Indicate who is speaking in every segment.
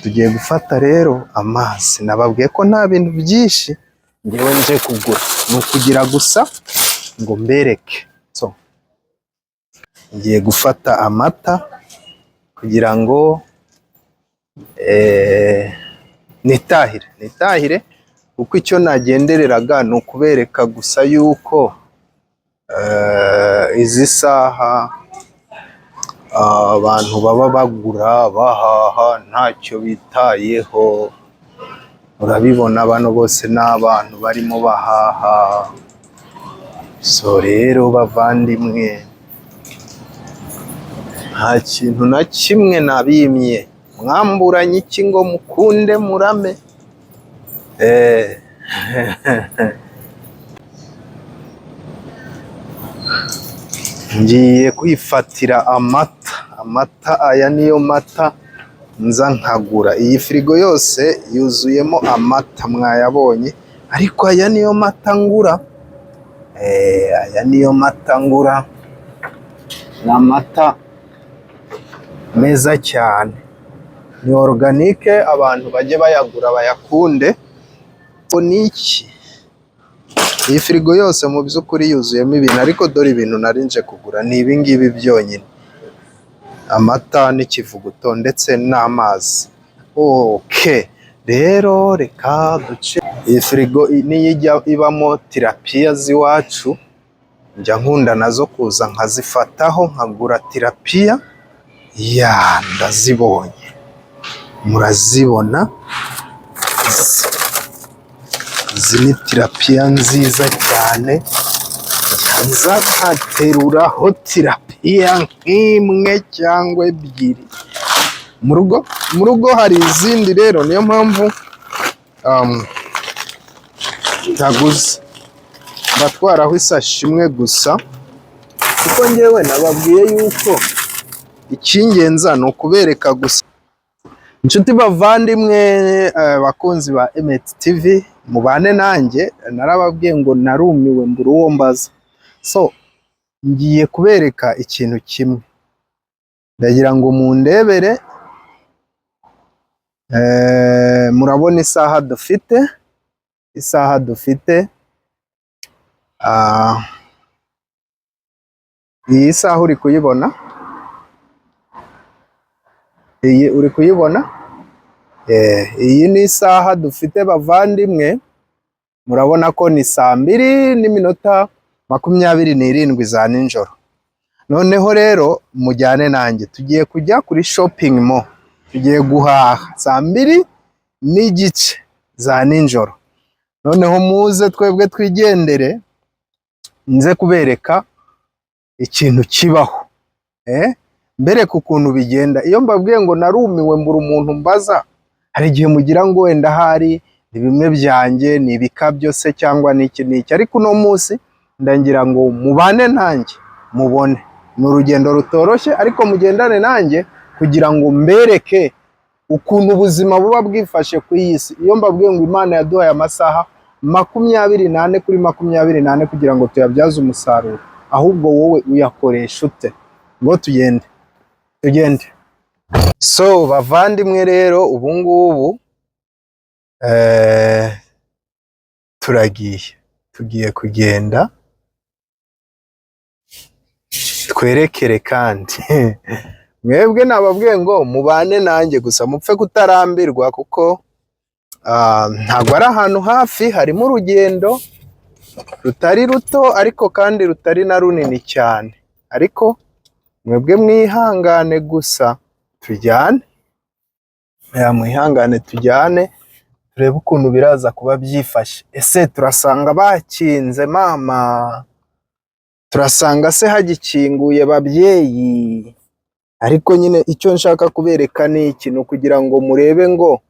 Speaker 1: tugiye gufata rero amazi. Nababwiye ko nta bintu byinshi ngewe nje kugura, ni ukugira gusa ngo mbereke. So ngiye gufata amata kugira ngo nitahire kuko icyo nagendereraga ni ukubereka gusa yuko izi saha abantu baba bagura bahaha ntacyo bitayeho. Urabibona bano bose n'abantu barimo bahaha. So rero bavandimwe, nta kintu na kimwe nabimye. Mwamburanye iki ngo mukunde murame? Ngiye kwifatira amata. Aya niyo mata nza nkagura. Iyi firigo yose yuzuyemo amata mwayabonye, ariko aya niyo mata ngura. Ni amata meza cyane, ni organique. Abantu bajye bayagura bayakunde. Niki iyi firigo yose mu by'ukuri yuzuyemo ibintu, ariko dore ibintu narinje kugura ni ibi ngibi byonyine: amata n'ikivuguto ndetse n'amazi. Rero reka duce. Iyi firigo niyo ijya ibamo tirapiya z'iwacu, njya nkunda nazo kuza nkazifataho nkagura tirapiya. Ndazibonye, murazibona. Izi ni tirapiya nziza cyane, nza nkateruraho tirapiya nk'imwe cyangwa ebyiri. Mu rugo hari izindi, rero niyo mpamvu ntaguze, ndatwaraho isashi imwe gusa, kuko ngewe nababwiye yuko icy'ingenza ni ukubereka gusa. Inshuti bavandimwe, bakunzi ba Emet TV, mubane nanjye. Narababwiye ngo narumiwe mbura uwo mbaza. So ngiye kubereka ikintu kimwe, ndagira ngo mundebere. Murabona isaha dufite. Iyi saha uri kuyibona? Iyi uri kuyibona? Iyi ni isaha dufite bavandimwe. Murabona ko ni 2:27 za nijoro. Noneho rero mujyane nanjye, tugiye kujya kuri shopping mall, tugiye guhaha 2:30 za nijoro. Noneho muze twebwe twigendere, nze kubereka ikintu kibaho, mbereka ukuntu bigenda. Iyo mbabwiye ngo narumiwe mbura umuntu mbaza, hari igihe mugira ngo wenda hari ni bimwe byanjye, ni ibikabyo se cyangwa n'iki, ariko uno munsi ndangira ngo mubane nanjye mubone. Ni urugendo rutoroshye, ariko mugendane nanjye kugira ngo mbereke ukuntu ubuzima buba bwifashe ku iyi si. Iyo mbabwiye ngo Imana yaduhaye amasaha 24 kuri 24 kugira ngo tuyabyaze umusaruro, ahubwo wowe uyakoresha ute? Ngo tugende. So bavandimwe rero, ubu ngubu tugiye kugenda twerekere. kandi mwebwe nababwiye ngo mubane nanjye gusa, mupfe kutarambirwa, kuko ntabwo ari ahantu hafi. Harimo urugendo rutari ruto, ariko kandi rutari na runini cyane. Ariko mwebwe mwihangane gusa tujyane. Mwihangane tujyane, turebe ukuntu biraza kuba byifashe. Ese turasanga bakinze mama? Turasanga se hagikinguye babyeyi? Ariko nyine icyo nshaka kubereka ni ikintu, kugira ngo murebe ngo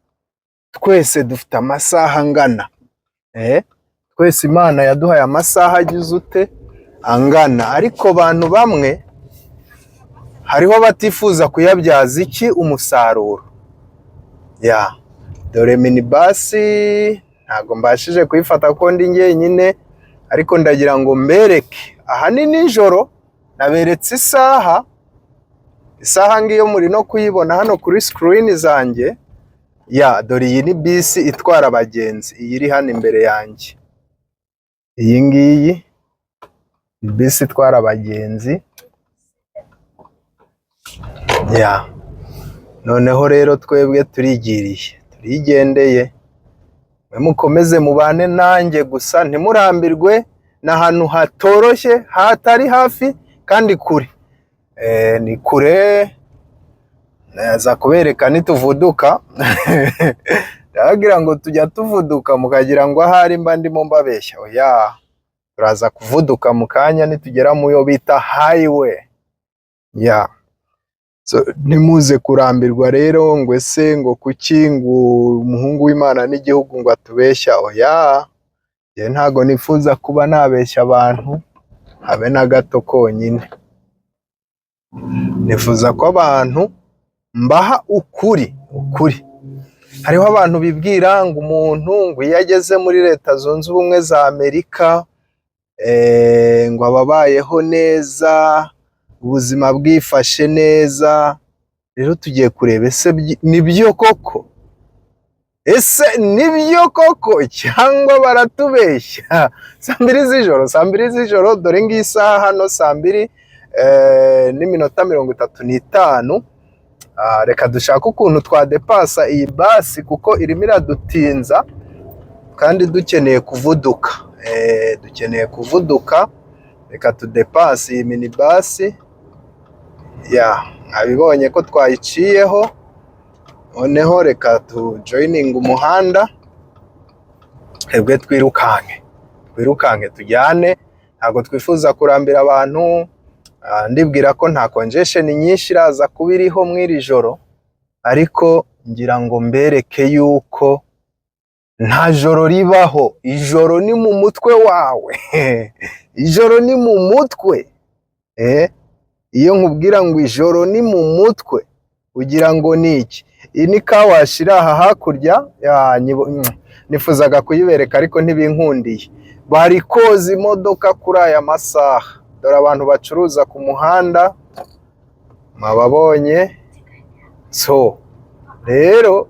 Speaker 1: twese dufite amasaha angana. Twese Imana yaduhaye amasaha agize ute? Angana. Ariko bantu bamwe hariho batifuza kuyabyaza iki? Umusaruro. Dore minibasi ntago mbashije kuyifata ko ndi njyenyine, ariko ndagira ngo mbereke. Aha ni nijoro, naberetse isaha isaha ngiyo muri no kuyibona hano kuri screen zanjye. Ya dore iyi ni bisi itwara abagenzi, iyi iri hano imbere yanjye. Iyi ngiyi bisi itwara abagenzi. Ya noneho rero twebwe turigendeye. Mukomeze mubane nanjye gusa ntimurambirwe, n'ahantu hatoroshye hatari hafi kandi kure. Ni kure, naza kubereka nituvuduka. Ndagira ngo tujya tuvuduka mukagira ngo ahari mba ndimo mbabeshya. Oya, turaza kuvuduka mu kanya nitugera mu yo bita highway. Ya so nimuze kurambirwa rero ngo ese ngo kuki ngo umuhungu w'Imana n'igihugu ngo atubeshya. Oya, je ntago nifuza kuba nabeshya abantu habe na gato konyine. Nifuza ko abantu mbaha ukuri. Hariho abantu bibwira ngo umuntu ngo iyo ageze muri Leta Zunze Ubumwe za Amerika ngo ababayeho neza, ubuzima bwifashe neza. Rero tugiye kureba ese nibyo koko? Ese nibyo koko cyangwa baratubeshya? Saa mbiri z'ijoro dore ngisaha hano saa mbiri n'iminota 35. Reka dushaka ukuntu twadepasa iyi basi kuko irimo iradutinza kandi dukeneye kuvuduka. Reka tudepase iyi mini basi. Ya abibonye ko twayiciyeho, noneho reka tujoininga umuhanda. Twebwe twirukanke tujyane, ntago twifuza kurambira abantu. Ndibwira ko nta congestion nyinshi iraza kuba iriho mw'iri joro, ariko ngira ngo mbereke yuko nta joro ribaho. Ijoro ni mu mutwe wawe. Ijoro ni mu mutwe. Iyo nkubwira ngo ijoro ni mu mutwe ugira ngo ni iki? Iyi ni kawashira aha hakurya. Nifuzaga kuyibereka ariko ntibinkundiye. Bari koza imodoka kuri aya masaha. Dore abantu bacuruza ku muhanda mwababonye. So rero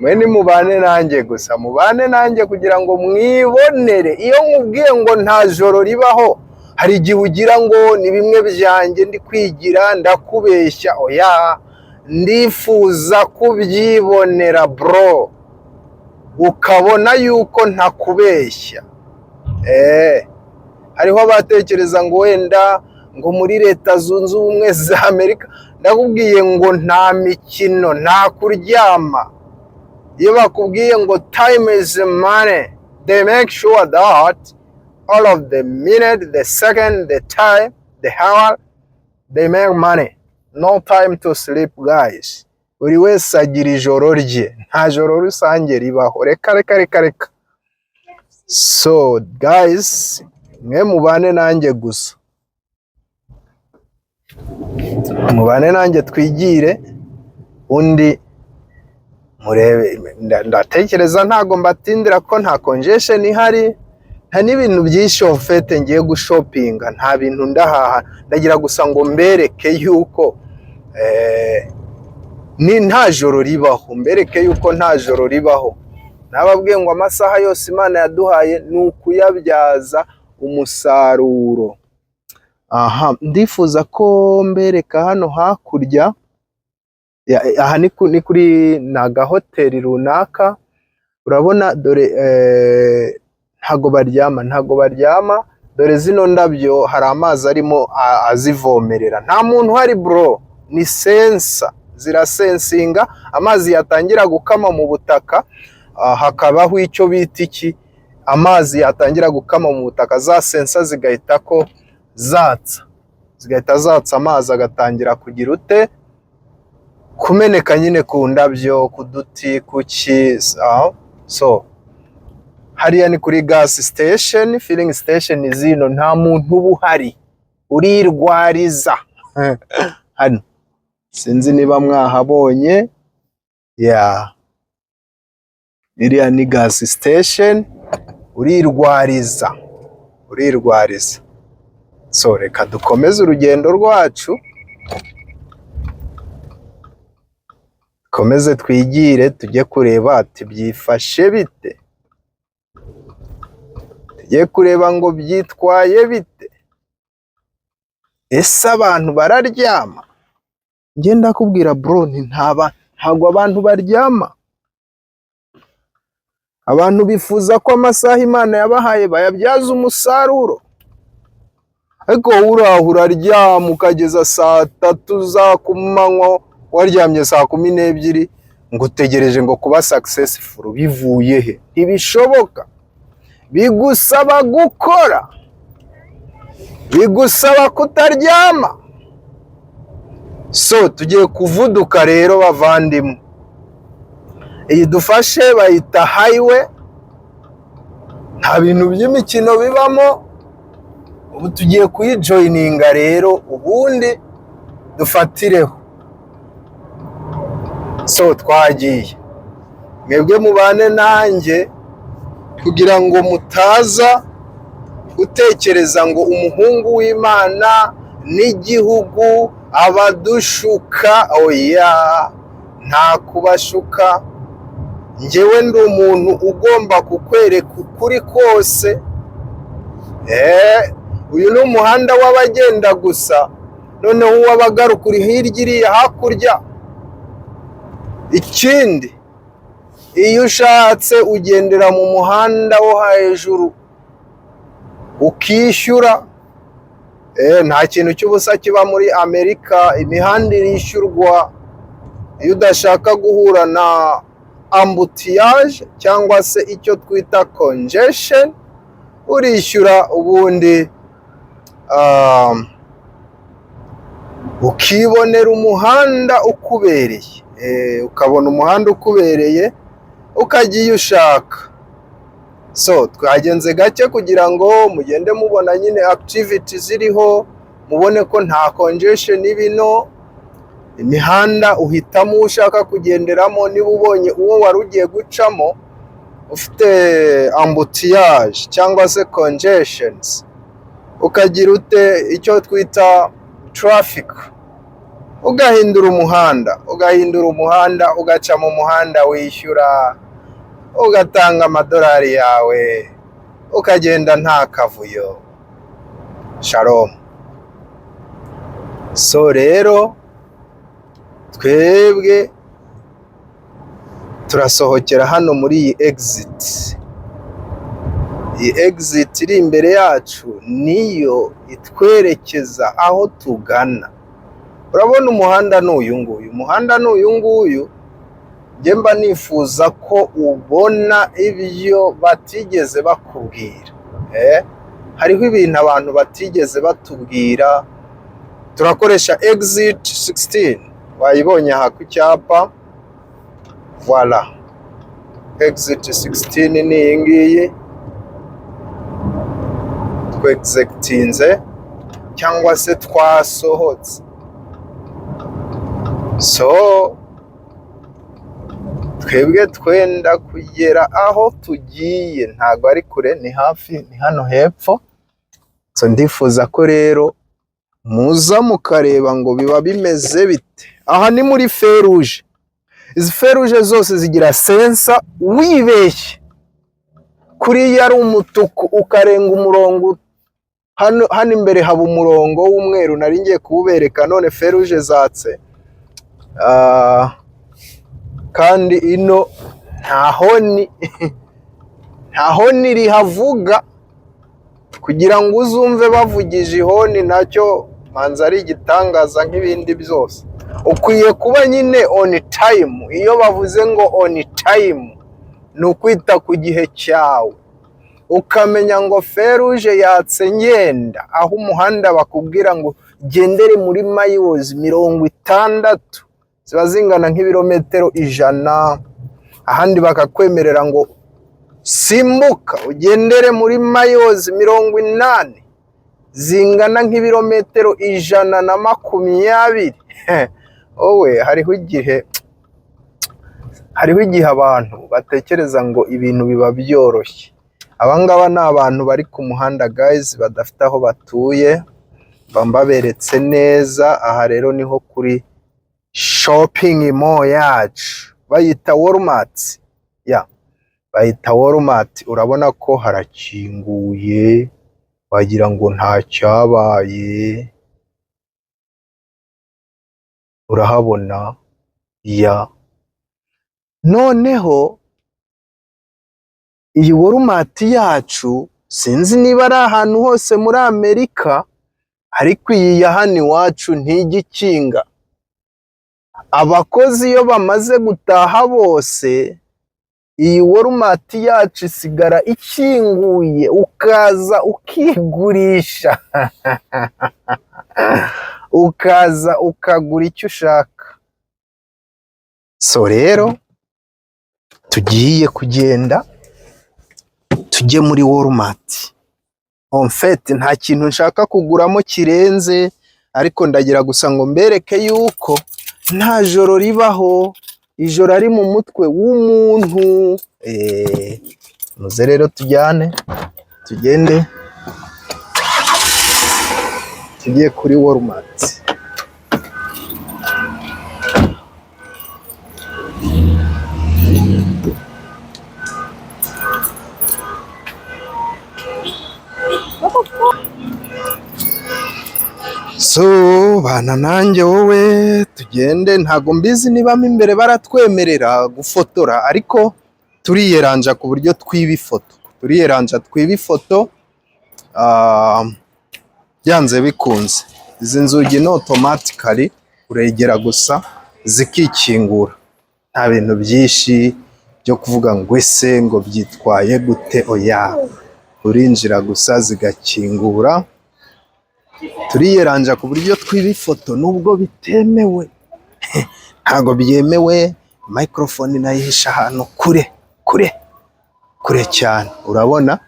Speaker 1: mwe nimubane nanjye gusa, mubane nanjye kugira ngo mwibonere. Iyo nkubwiye ngo nta joro ribaho, hari igihe ugira ngo ni bimwe byanjye ndi kwigira ndakubeshya. Oya, ndifuza kubyibonera bro, ukabona yuko ntakubeshya. Hariho abatekereza ngo wenda ngo muri Leta Zunze Ubumwe za Amerika, ndakubwiye ngo nta mikino, nta kuryama. Iyo bakubwiye ngo time is money, they make sure that all of the minute, the second, the time, the hour, they make money. No time to sleep guys. Buri wese agira ijoro rye, nta joro rusange ribaho. Reka. So guys, mwe mubane nanjye gusa, mubane nanjye twigire, undi murebe. Ndatekereza ntago mbatindira ko nta congestion ihari, nta n'ibintu byinshi ofete ngiye gushopinga, nta bintu ndahaha. Ndagira gusa ngo mbereke yuko ni nta joro ribaho, mbereke yuko nta joro ribaho. Nababwiye ngo amasaha yose Imana yaduhaye ni ukuyabyaza umusaruro. Ndifuza ko mbereka hano hakurya. Aha ni kuri naga hoteli runaka. Urabona dore ntago baryama. Dore zino ndabyo hari amazi arimo azivomerera. Nta muntu hari bro, ni sensa zirasensinga. Amazi yatangira gukama mu butaka, hakabaho icyo bita iki, amazi yatangira gukama mu butaka, za sensa zigahita ko zatsa amazi agatangira kugira ute, kumeneka nyine ku ndabyo, ku duti, kuki. So hariya ni kuri gas station, filling station zino nta muntu uba uhari, urirwariza. Hano sinzi niba mwahabonye. Ya iriya ni gas station, urirwariza. So reka dukomeze urugendo rwacu. komeze twigire tujye kureba ati byifashe bite, tujye kureba ngo byitwaye bite, ese abantu bararyama? Njye ndakubwira bro, ntabwo abantu baryama. Abantu bifuza ko amasaha Imana yabahaye bayabyaza umusaruro, ariko uraho uraryama ukageza saa 3 za kumanywa, waryamye saa 12 ngo utegereje ngo kuba successful. Bivuye he? Ntibishoboka. Bigusaba gukora, bigusaba kutaryama. So tugiye kuvuduka rero bavandimwe, iyi dufashe bayita highway, nta bintu by'imikino bibamo. Ubu tugiye kuyijoyininga rero, ubundi dufatireho. So twagiye, mwebwe mubane nanjye kugira ngo mutaza gutekereza ngo umuhungu w'Imana n'igihugu abadushuka. Oya, nta kubashuka. Njyewe ndi umuntu ugomba kukwereka ukuri kose. Uyu ni umuhanda w'abagenda gusa, noneho uw'abagaruka uri hirya iriya hakurya. Ikindi, iyo ushatse ugendera mu muhanda wo hejuru ukishyura. Nta kintu cy'ubusa kiba muri Amerika, imihanda irishyurwa. Iyo udashaka guhura na ambutiyage cyangwa se icyo twita congestion, urishyura ubundi ukibonera umuhanda ukubereye. Ukabona umuhanda ukubereye ukajya iyo ushaka. So twagenze gake kugira ngo mugende mubona nyine activities ziriho, mubone ko nta congestion ibino. Imihanda uhitamo ushaka kugenderamo. Niba ubonye uwo wari ugiye gucamo ufite ambutiyage cyangwa se congestions, ukagira ute icyo twita traffic, ugahindura umuhanda, ugaca mu muhanda wishyura, ugatanga amadolari yawe, ukagenda nta kavuyo. Shalom. So rero twebwe turasohokera hano muri iyi exit. Iyi exit iri imbere yacu niyo itwerekeza aho tugana. Urabona umuhanda n'uyu nguyu, njye mba nifuza ko ubona ibyo batigeze bakubwira. Hariho ibintu abantu batigeze batubwira. Turakoresha exit 16, wayibonye aha ku cyapa. Voilà, exit 16 ni iyi ngiyi. Twexitinze cyangwa se twasohotse. So twebwe twenda kugera aho tugiye, ntago ari kure, ni hafi, ni hano hepfo. So ndifuza ko rero muza mukareba ngo biba bimeze bite. Aha ni muri feruje. Izi feruje zose zigira sensa. Wibeshye kuriya ari umutuku ukarenga umurongo, hano imbere haba umurongo w'umweru nari ngiye kuwubereka, none feruje zatse. Kandi ino nta honi rihavuga. Kugira ngo uzumve bavugije ihoni nacyo manza ari igitangaza nk'ibindi byose. Ukwiye kuba nyine on time. Iyo bavuze ngo on time, ni ukwita ku gihe cyawe, ukamenya ngo feruje yatse ngenda aho umuhanda bakubwira ngo gendere muri miles 60, ziba zingana nk'ibirometero 100. Ahandi bakakwemerera ngo simbuka ugendere muri miles 80, zingana nk'ibirometero 120. Owe, hariho igihe abantu batekereza ngo ibintu biba byoroshye. Abangaba ni abantu bari ku muhanda guys, badafite aho batuye. Bambaberetse neza. Aha rero niho kuri shopping mall yacu bayita Walmart. Ya, bayita Walmart. Urabona ko harakinguye, wagira ngo nta cyabaye. Urahabona? Ya. Noneho iyi Walmart yacu sinzi niba ari ahantu hose muri Amerika, ariko iyi ya hano iwacu ntigikinga. Abakozi iyo bamaze gutaha bose, iyi Walmart yacu isigara ikinguye, ukaza ukigurisha. Ukaza ukagura icyo ushaka. So rero tugiye kugenda tujye muri Walmart. En fait nta kintu nshaka kuguramo kirenze, ariko ndagira gusa ngo mbereke yuko nta joro ribaho, ijoro ari mu mutwe w'umuntu. Muze rero tujyane, tugende tugiye kuri Walmart. So bana nanjye wowe tugende, ntago mbizi niba mo imbere baratwemerera gufotora, ariko turiyeranja ku buryo twiba ifoto, byanze bikunze. Izi nzugi ni automatically, uregera gusa zikikingura, nta bintu byinshi byo kuvuga ngo ese ngo byitwaye gute. Oya, urinjira gusa zigakingura. Turiyeranja ku buryo twiba ifoto nubwo bitemewe. Ntago byemewe. Microphone nayihisha ahantu kure cyane, urabona.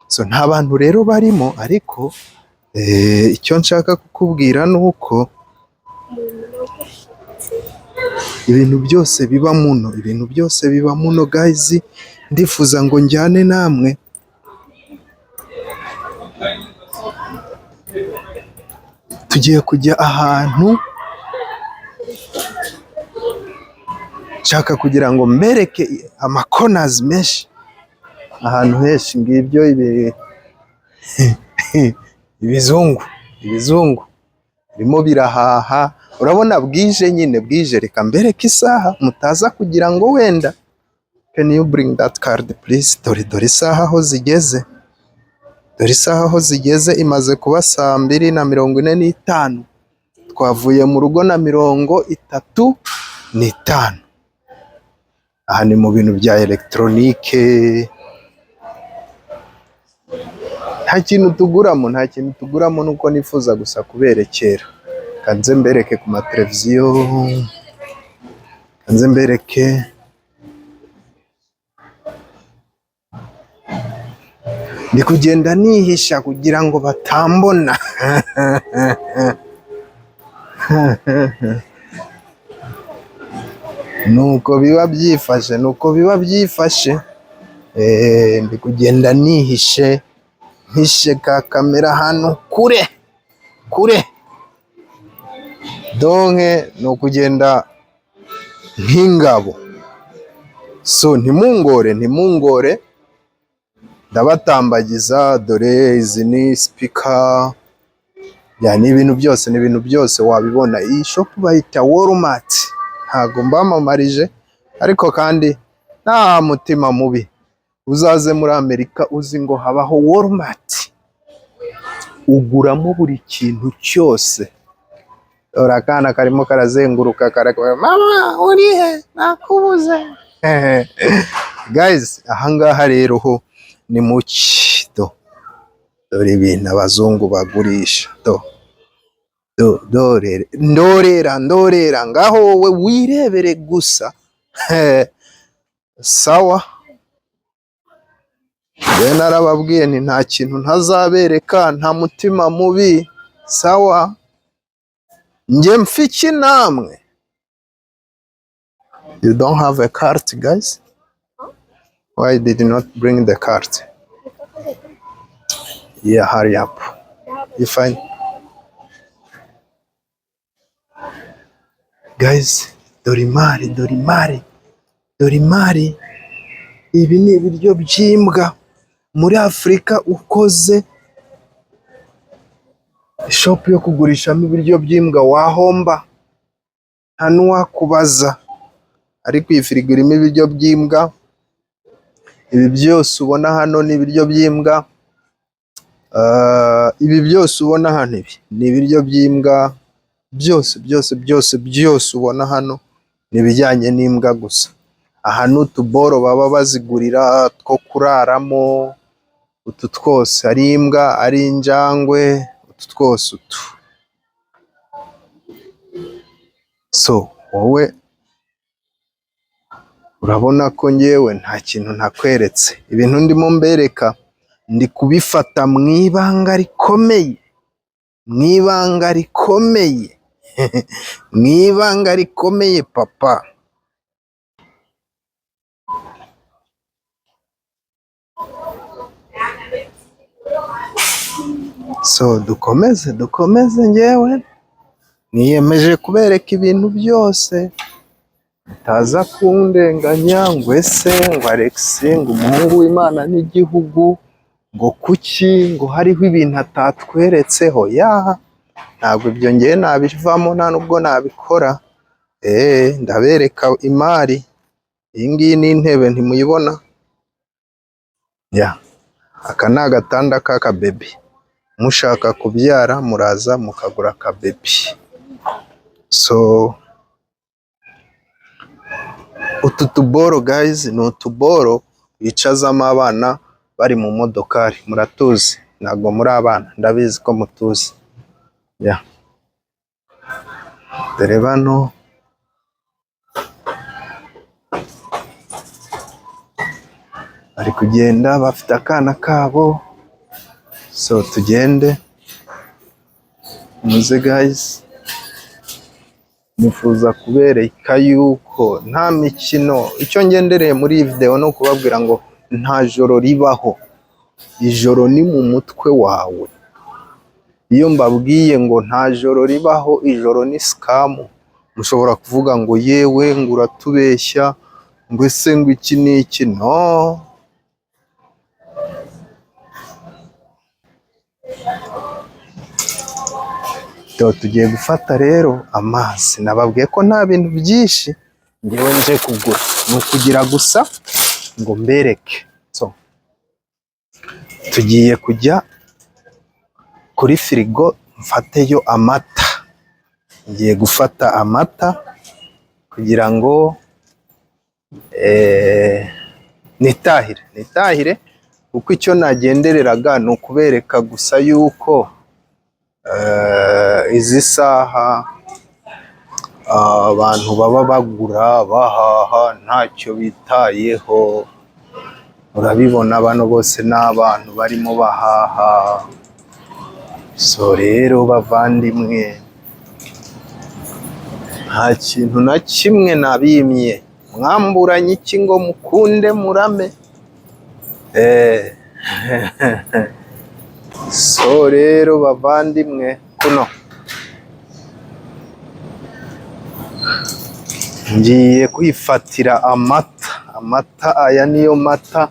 Speaker 1: So nta bantu rero barimo, ariko icyo nshaka kukubwira nuko ibintu byose biba muno, guys. Ndifuza ngo njyane namwe. Tugiye kujya ahantu nshaka kugira ngo mbereke amakonazi menshi, ahantu henshi ngibyo ibizungu birimo birahaha. Urabona bwije, nyine bwije. Reka mbereke isaha mutaza kugira ngo wenda. Can you bring that card please? Dore isaha aho zigeze. Imaze kuba saa 2:45. Twavuye mu rugo na 35. Aha ni mu bintu bya electronique. Nta kintu tuguramo nuko nifuza gusa kuberekera. Kanze mbereke ku mateleviziyo, kanze mbereke. Ndi kugenda nihisha kugira ngo batambona. Nuko biba byifashe. Ndi kugenda nihishe, mpishe ka kamera hano kure. Donke no kugenda nk'ingabo. So ntimungore. Ndabatambagiza. Dore izi ni speaker. Ni ibintu byose wabibona. Iyi shop bayita Walmart. Ntago mbamamarije, ariko kandi nta mutima mubi. Uzaze muri Amerika uzi ngo habaho Walmart, uguramo buri kintu cyose. Dore akana karimo karazenguruka karakora, mama urihe nakubuze. Guys, ahangaha rero ho ni muki. Dore ibintu abazungu bagurisha. Ndorera ngaho wowe wirebere gusa. Sawa. Narababwiye nti nta kintu ntazabereka, nta mutima mubi. Sawa. Nje mfiki namwe. You don't have a card, guys? Why did you not bring the card? Yeah, hurry up. You fine? guys, dore imari, dore imari, dore imari. Ibi ni ibiryo by'imbwa. Muri Afurika ukoze shop yo kugurishamo ibiryo by'imbwa wahomba, nta n'uwakubaza. Ariko iyi firigo irimo ibiryo by'imbwa. Ibi byose ubona hano ni ibiryo by'imbwa. Ibi byose ubona hano ibi ni ibiryo by'imbwa. Byose ubona hano ni ibijyanye n'imbwa gusa. Aha ni utuboro baba bazigurira two kuraramo. Utu twose ari imbwa, ari injangwe, utu twose utu. So wowe urabona ko ngewe nta kintu ntakweretse. Ibintu ndimo mbereka ndi kubifata mu ibanga rikomeye, mu ibanga rikomeye, mu ibanga rikomeye papa. So dukomeze ngewe niyemeje kubereka ibintu byose, mutaza kundenganya ngo ese ngo Alex ngo umuhungu w'Imana n'igihugu ngo kuki ngo hariho ibintu atatweretseho. Ntabwo ibyo ngewe nabivamo, nta nubwo nabikora. Ndabereka imari. Iyi ngiyi ni intebe, ntimuyibona? Aka ni agatanda k'akabebi. Mushaka kubyara muraza mukagura akabebi. So utu tuboro guys ni utuboro bicazamo abana bari mu modokari. Muratuzi? Ntabwo muri abana, ndabizi ko mutuzi. Dore bano bari kugenda bafite akana kabo. So tugende muze guys. Nifuza kubereka yuko nta mikino. Icyo ngendereye muri iyi video no kubabwira ngo nta joro ribaho. Ijoro ni mu mutwe wawe. Iyo mbabwiye ngo nta joro ribaho, ijoro ni scam, mushobora kuvuga ngo yewe ngo uratubeshya, ngo ese ngo iki n'iki. No, tugiye gufata rero amazi. Nababwiye ko nta bintu byinshi ngewe nje kugura, ni ukugira gusa ngo mbereke. So tugiye kujya kuri firigo mfateyo amata. Ngiye gufata amata kugira ngo nitahire kuko icyo nagendereraga ni ukubereka gusa yuko izi saha abantu baba bagura bahaha ntacyo bitayeho. Urabibona bano bose ni abantu barimo bahaha. So rero bavandimwe, nta kintu na kimwe nabimye. Mwamburanye iki ngo mukunde murame? So rero bavandimwe, kuno ngiye kwifatira amata. Aya niyo mata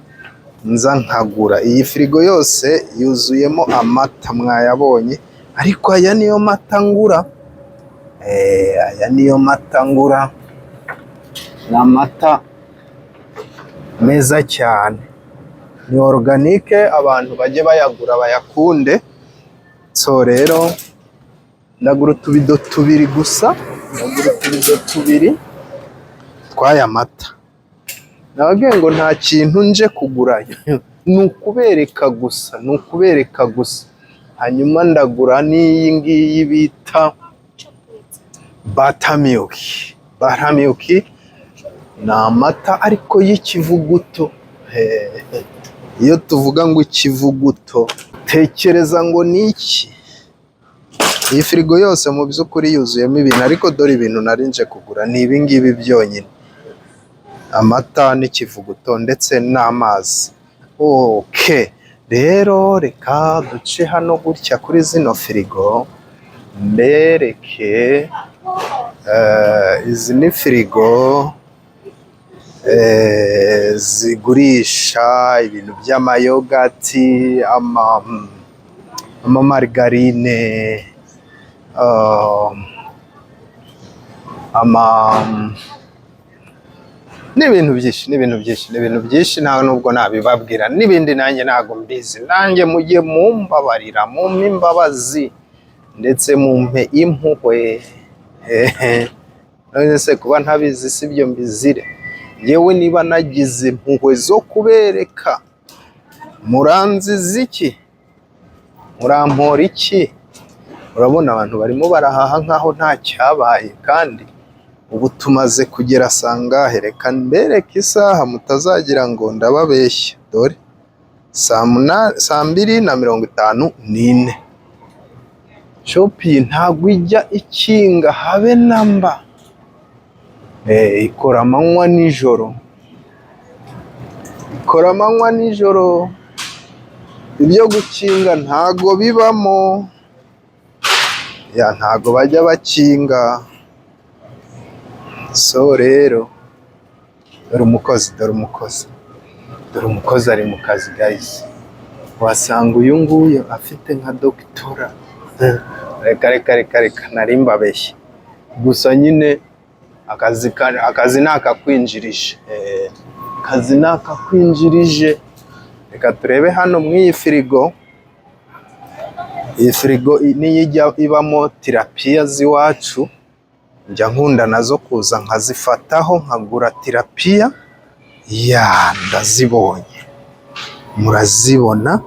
Speaker 1: nza nkagura. Iyi firigo yose yuzuyemo amata, mwayabonye, ariko aya niyo mata ngura. Aya niyo mata ngura. Ni amata meza cyane, ni organique, abantu bajye bayagura bayakunde. So rero ndagura utubido tubiri gusa, tw'aya mata. Nababwiye ngo nta kintu nje kugura, ni ukubereka gusa, hanyuma ndagura n'iyi ngiyi bita buttermilk. Ni amata ariko y'ikivuguto. Iyo tuvuga ngo ikivuguto, tekereza ngo ni iki? Iyi firigo yose mu by'ukuri yuzuyemo ibintu, ariko dore ibintu nari nje kugura ni ibi ngibi byonyine: amata n'ikivuguto ndetse n'amazi. Rero reka duce hano gutya kuri zino firigo mbereke Izi ni firigo zigurisha ibintu by'amayogati, amamarigarine, n'ibintu byinshi nta nubwo nabibabwira, n'ibindi nanjye ntago mbizi. Nanjye mujye mumbabarira, mumpe imbabazi ndetse mumpe impuhwe. None se kuba ntabizi si byo mbizire? Yewe niba nagize impuhwe zo kubereka, muranziza iki? Murampora iki? Urabona abantu barimo barahaha nkaho nta cyabaye, kandi ubu tumaze kugera sangahe? Reka mbereke isaha mutazagira ngo ndababeshya. Dore saa 2:54. Shopee ntabwo ijya ikinga habe namba. Ikora amanywa nijoro, ibyo gukinga ntago bibamo. Ntago bajya bakinga. So rero dore umukozi ari mu kazi guys. Wasanga uyu nguyu afite nka doctora. Reka nari mbabeshye. Gusa nyine akazi nakakwinjirije. Reka turebe hano mu iyi firigo. Iyi firigo niyo ijya ibamo tirapiya z'iwacu. Njya nkunda nazo kuza nkazifataho nkagura tirapiya. Ndazibonye, murazibona.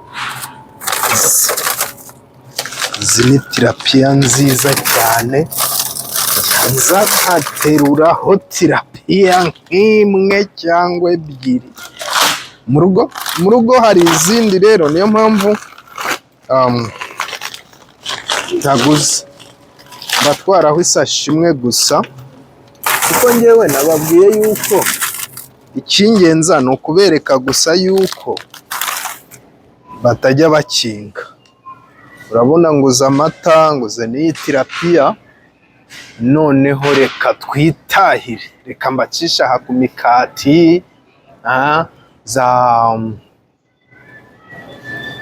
Speaker 1: Izi ni tirapiya nziza cyane. Nza nkateruraho tirapiya nk'imwe cyangwa ebyiri. Mu rugo hari izindi rero, niyo mpamvu ntaguze. Batwaraho isashi imwe gusa, kuko njyewe nababwiye yuko icy'ingenzi ni ukubereka gusa yuko batajya bakinga. Urabona nguze amata, nguze n'iyi tirapiya. Noneho reka twitahire, reka mbacisha aha ku mikati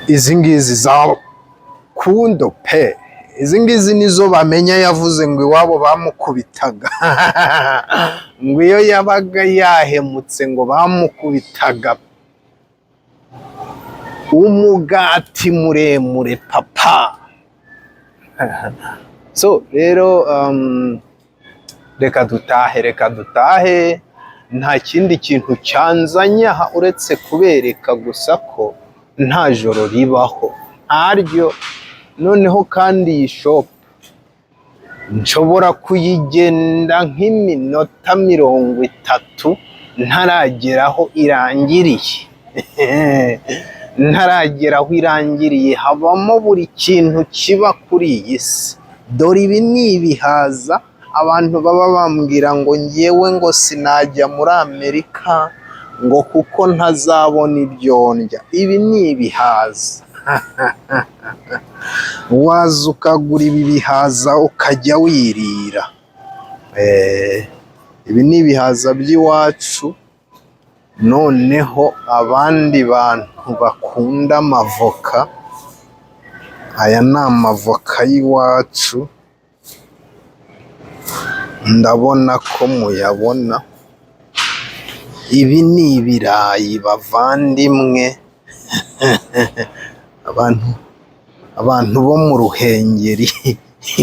Speaker 1: izi ngizi za Kundo pe. Izi ngizi nizo bamenya yavuze ngo iwabo bamukubitaga. Ngo iyo yabaga yahemutse ngo bamukubitaga umugati muremure papa. So rero reka dutahe. Nta kindi kintu cyanzanye aha uretse kubereka gusa ko nta joro ribaho, ntaryo. Noneho kandi iyi shop nshobora kuyigenda nk'iminota 30 ntarageraho irangiriye. Habamo buri kintu kiba kuri iyi si. Dore ibi ni ibihaza. Abantu baba bambwira ngo ngewe ngo sinajya muri Amerika ngo kuko ntazabona ibyo ndya. Ibi ni ibihaza. Waza ukagura ibi bihaza ukajya wirira. Ibi ni ibihaza by'iwacu. Noneho abandi bantu bakunda amavoka, aya ni amavoka y'iwacu. Ndabona ko muyabona. Ibi ni ibirayi bavandimwe. abantu bo mu Ruhengeri.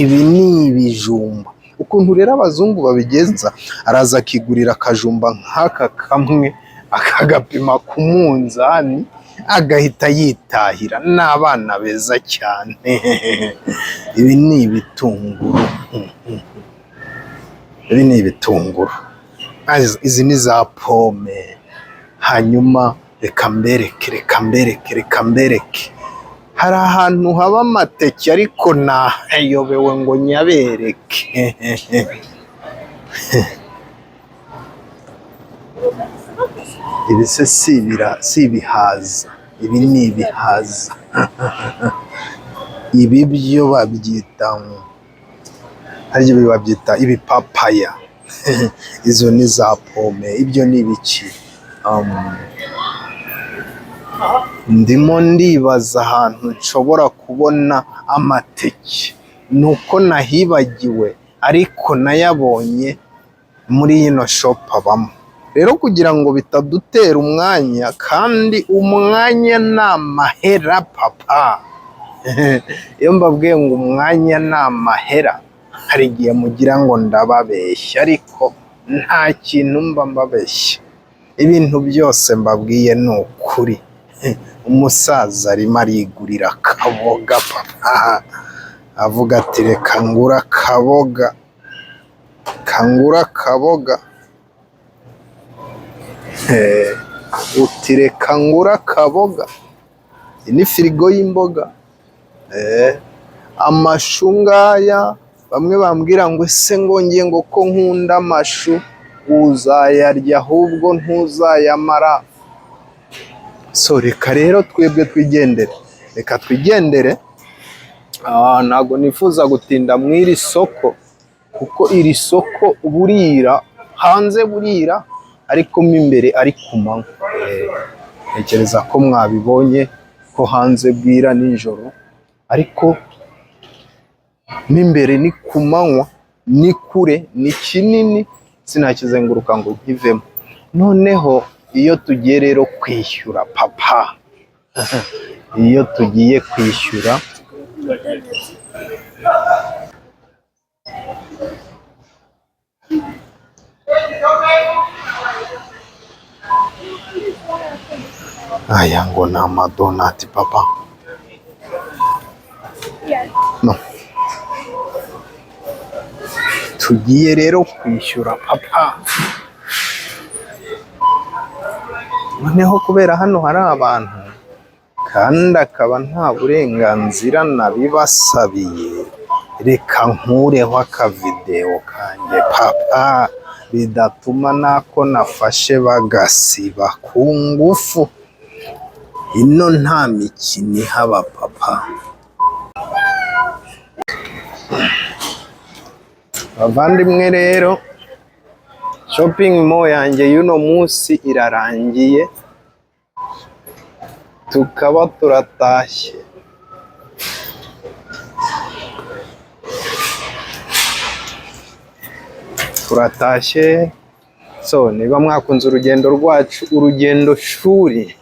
Speaker 1: Ibi ni ibijumba. Ukuntu rero abazungu babigenza, araza akigurira akajumba nk'aka kamwe akagapima ku munzani agahita yitahira. N'abana beza cyane. Ibi ni ibitunguru. Izi ni za pome. Hanyuma reka mbereke. Hari ahantu haba amateke ariko nayobewe ngo nyabereke. Ibi se si ibihaza. Ibi ni ibihaza. Ibi byo babyita harya ibi babyita ibipapaya izo ni za pome, ibyo ni ibiki? Ndimo ndibaza ahantu nshobora kubona amateke, nuko nahibagiwe ariko nayabonye muri ino shop abamo. Rero kugira ngo bitadutera umwanya, kandi umwanya ni amahera papa. Iyo mbabwiye ngo umwanya ni amahera, hari igihe mugira ngo ndababeshya, ariko nta kintu mba mbabeshya. Ibintu byose mbabwiye ni ukuri. Umusaza arimo arigurira akaboga papa, avuga ati reka ngura akaboga, kangura akaboga. Uti reka ngura akaboga. Iyi ni firigo y'imboga. Amashu ngaya, bamwe bambwira ngo ese ngo ngiye ngo ko nkunda amashu, uzayarya ahubwo ntuzayamara. So reka rero twebwe twigendere, reka twigendere. Ntabwo nifuza gutinda mu iri soko, kuko iri soko burira hanze, burira ariko mo imbere ari ku manywa. Ntekereza ko mwabibonye ko hanze bwira nijoro, ariko mo imbere ni ku manywa, ni kure, ni kinini, sinakizenguruka ngo nkivemo. Noneho iyo tugiye rero kwishyura papa, iyo tugiye kwishyura, aya ngo ni amadonati papa. No. Tugiye rero kwishyura papa. Noneho kubera hano hari abantu, kandi akaba nta burenganzira nabibasabiye, reka nkureho akavideo kanjye papa, bidatuma nako nafashe bagasiba ku ngufu. Ino nta mikino ihaba papa. Bavandimwe rero, shopping mall yanjye y'uno munsi irarangiye, tukaba turatashye. Turatashye. So niba mwakunze urugendo rwacu, urugendo shuri,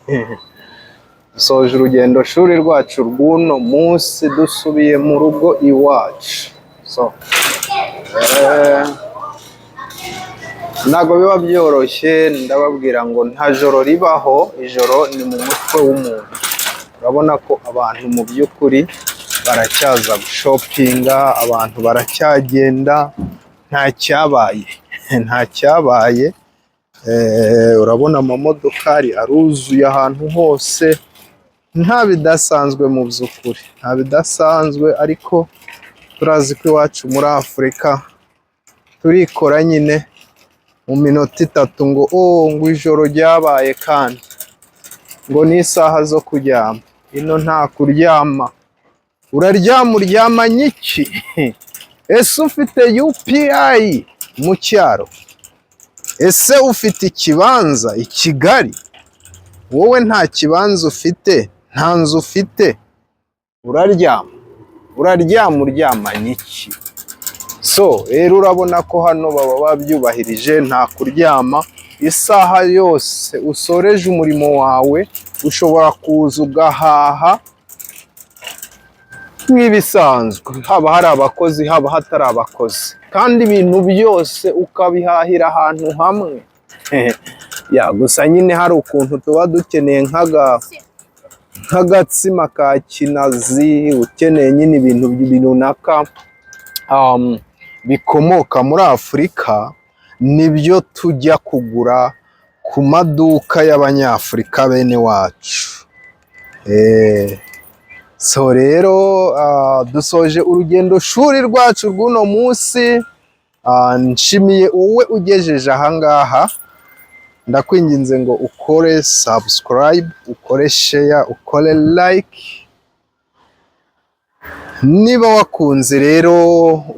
Speaker 1: dusoje urugendo shuri rwacu rw'uno munsi, dusubiye mu rugo iwacu. So ntabwo biba byoroshye, ndababwira ngo nta joro ribaho, ijoro ni mu mutwe w'umuntu. Urabona ko abantu mu by'ukuri baracyaza gushopinga, abantu baracyagenda, nta cyabaye, nta cyabaye. Urabona amamodokari aruzuye ahantu hose, nta bidasanzwe mu by'ukuri, nta bidasanzwe. Ariko turazi ko iwacu muri Afurika turikora nyine mu minota 3 ngo ngo ijoro ryabaye, kandi ngo ni isaha zo kuryama. Ino nta kuryama, uraryama uryamanye iki? Ese ufite UPI mu cyaro? Ese ufite ikibanza i Kigali? Wowe nta kibanza ufite, nta nzu ufite, uraryama uryamanye iki? So rero urabona ko hano baba babyubahirije, nta kuryama. Isaha yose usoreje umurimo wawe ushobora kuza ugahaha nk'ibisanzwe, haba hari abakozi, haba hatari abakozi, kandi ibintu byose ukabihahira ahantu hamwe. Gusa nyine hari ukuntu tuba dukeneye nk'agatsima ka kinazi, ukeneye nyine ibintu runaka bikomoka muri Afurika, nibyo tujya kugura ku maduka y'abanyafurika bene wacu. So rero dusoje urugendo shuri rwacu rw'uno munsi. Nshimiye wowe ugejeje ahangaha, ndakwinginze ngo ukore subscribe, ukore share, ukore like, Niba wakunze rero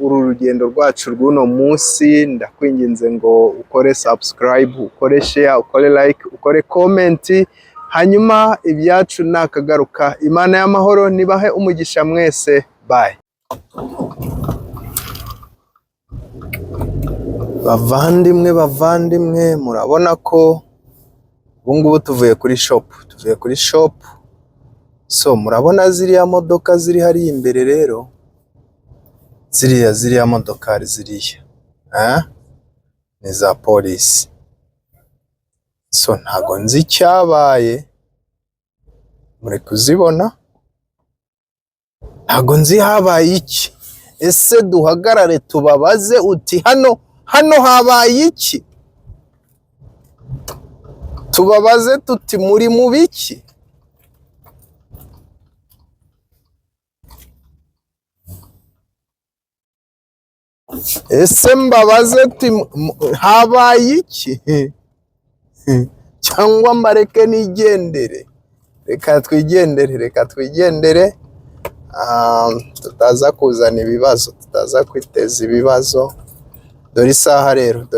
Speaker 1: uru rugendo rwacu rw'uno munsi, ndakwinginze ngo ukore subscribe, ukore share, ukore like, ukore comment, hanyuma ibyacu nakagaruka. Imana y'amahoro nibahe umugisha mwese. Bye. Bavandimwe, murabona ko ubungubu tuvuye kuri shop. So murabona ziriya modoka ziri hari imbere rero, ziriya modokari ziriya ni za polisi. So ntago nzi icyabaye, muri kuzibona, ntago nzi habaye iki. Ese duhagarare tubabaze uti hano habaye iki? Tubabaze tuti muri mu biki? Ese mbabaze tuti habaye iki? Cyangwa mbareke nigendere? Reka twigendere, tutaza kuzana ibibazo, tutaza kwiteza ibibazo. Dore isaha rero,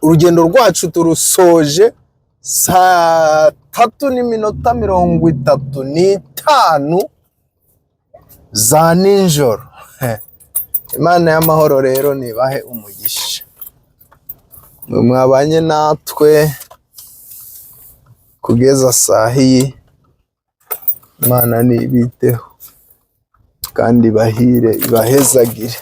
Speaker 1: urugendo rwacu turusoje saa 3:35 za nijoro. Imana y'amahoro rero nibahe umugisha. Mwabanye natwe kugeza saa hii. Imana nibiteho kandi bahire, ibahezagire.